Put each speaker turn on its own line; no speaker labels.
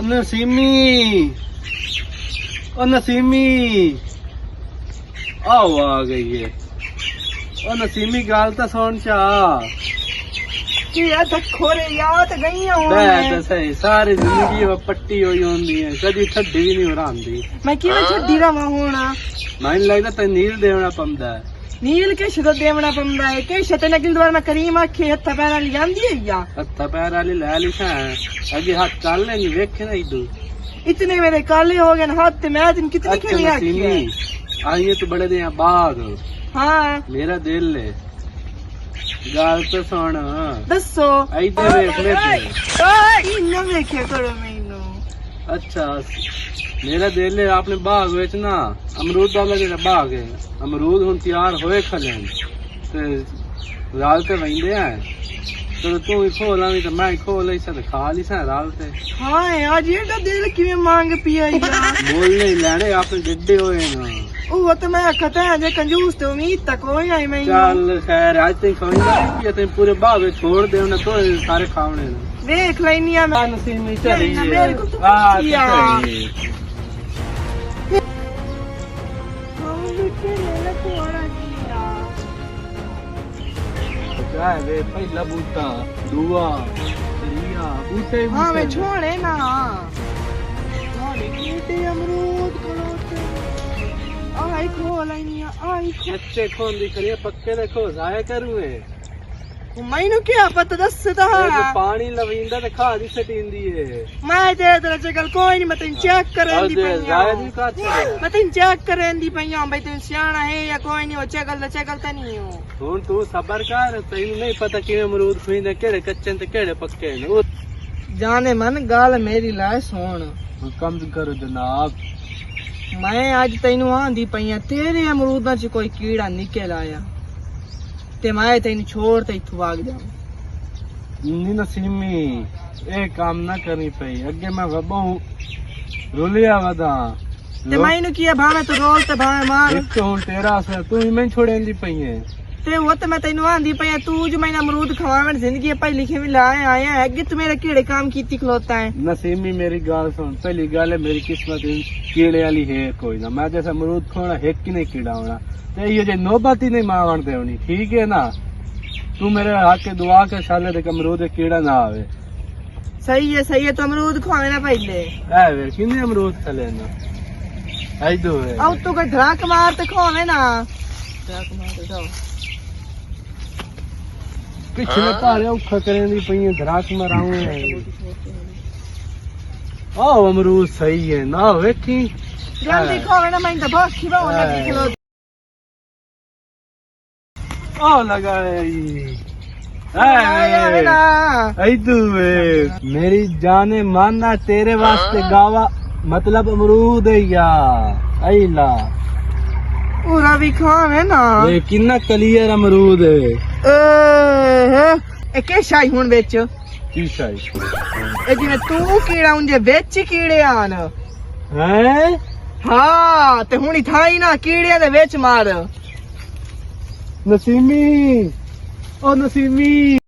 नसीमी ओ नसीमी आओ आ गई है ओ नसीमी गाल तो सुन चा सही सारी जिंदगी पट्टी हुई होंदी है कदी ठड्डी भी नहीं हो रही
मैं किवें छड्डी रवां हुण
मैनू लगदा ते नील देवना पौंदा है
नील किश तो देवना पौंदा है किश ते लेकिन दोबारा मैं करीम आखे हत्था पैर वाली आंदी है या
हत्था पैर वाली ले लिखा है अगे हाथ काल लेंगे वेखे ना इदू
इतने मेरे काले हो गए हाथ ते मैं दिन कितनी खेली आखी है
आइए तो बड़े दे बाग
हाँ
मेरा दिल है गाल तो सुन
दसो
इधर वेख ले
इन्ना वेखे करो मैनू
अच्छा मेरा दिल है आपने बाग विच ना अमरूद वाला जेड़ा बाग है अमरूद हुन तैयार होए खले ते राल ते वहिंदे हैं तो तू ही खोला नहीं तो मैं खोल ही सा खा ली सा राल ते
हां आज एडा दिल किवें मांग पिया
बोल नहीं लेने आपने जिद्दे होए ना
वो तो मैं कहता है जे कंजूस तो उम्मीद तक हो आई मैं
चल खैर आज तक खाऊंगा ये ते पूरे बाग छोड़ दे ना तो सारे खावने
देख लेनी है मैं
नसीब में चली
मेरे को तो किया वे पहला बूटा दुआ रिया बूटे हां मैं छोड़े ना छोड़े बूटे अमरूद खलोते आई खो लाइनिया आई
कच्चे खोल दी करिए पक्के देखो जाया करूए
मैनू क्या पता दसदा
पानी लविंदा ते खा दी सटींदी है
मैं दे दे चल कोई नहीं मैं तेन चेक करेंदी पई
जाया दी का
मैं तेन चेक करेंदी पई भाई तू सियाना है या कोई नहीं हो चेकल तो नहीं हो
हुन तू सबर कर तैनू नहीं पता किवें अमरूद खुइंदे केड़े कच्चे ते केड़े पक्के ने
जाने मन गाल मेरी लाए सुन
हुकम करो जनाब
मैं आज तेनू आंदी पई तेरे अमरूदां च कोई कीड़ा निकल आया ते मैं तेन छोड़ ते इथों भाग जाऊं
नी नसीमी ए काम ना करनी पई अगे मैं वबो रुलिया वदा
ते मैनू किया भावे तू रोल ते भावे मार
एक तो हुन तेरा से तू ही मैं छोड़ेंदी पई है
ते वो तो मैं तेनू आंदी पई तू जो मैंने अमरूद खवावे जिंदगी पढ़ लिखे में लाए आया है अगे तू मेरे कीड़े काम कीती खलोता है
नसीमी मेरी गाल सुन पहली गल है मेरी किस्मत कीड़े वाली है कोई ना मैं जैसा अमरूद खोना एक ही नहीं कीड़ा होना ते ये जे नौबत ही नहीं मावन दे होनी ठीक है ना तू मेरे हाथ के दुआ के साले दे अमरूद कीड़ा ना आवे
सही है तो अमरूद खवावे ना पहले
ए वे किन्ने अमरूद खले ना आई दो है
अब तो कोई धड़ाक मार ते खवावे ना धड़ाक मार ते जाओ
पिछले पारे उखा करेंदी पई धड़ाक माराऊं ओ अमरूद सही है ना वेखी
जल्दी खवावे ना मैं तो बहुत खिबा होना खिलो
ओ लगा मेरी जाने माना तेरे वास्ते गावा मतलब अमरूद है या आईला
पूरा भी खावे ना
ये किन्ना क्लियर अमरूद है
ए के शाई हुन विच
की शाई
ए जिने तू कीड़ा उंजे विच कीड़े आन
हैं
हां ते हुनी थाई ना कीड़े दे विच मार
नसीमी ओ नसीमी